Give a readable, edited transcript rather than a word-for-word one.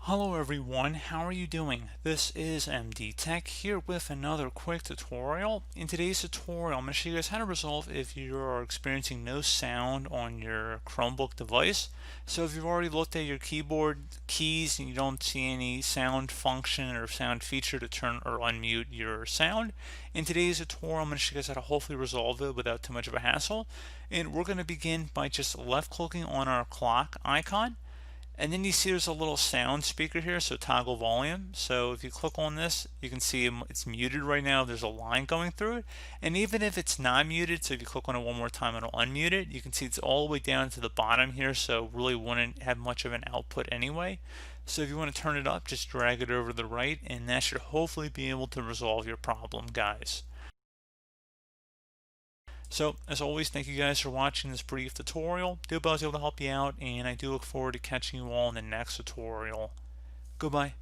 Hello everyone, how are you doing? This is MD Tech here with another quick tutorial. In today's tutorial, I'm going to show you guys how to resolve if you are experiencing no sound on your Chromebook device. So if you've already looked at your keyboard keys and you don't see any sound function or sound feature to turn or unmute your sound, in today's tutorial I'm going to show you guys how to hopefully resolve it without too much of a hassle. And we're going to begin by just left clicking on our clock icon. And then you see there's a little sound speaker here, so toggle volume. So if you click on this, you can see it's muted right now. There's a line going through it. And even if it's not muted, so if you click on it one more time, it'll unmute it. You can see it's all the way down to the bottom here, so really wouldn't have much of an output anyway. So if you want to turn it up, just drag it over to the right, and that should hopefully be able to resolve your problem, guys. So, as always, thank you guys for watching this brief tutorial. Do hope I was able to help you out, and I do look forward to catching you all in the next tutorial. Goodbye.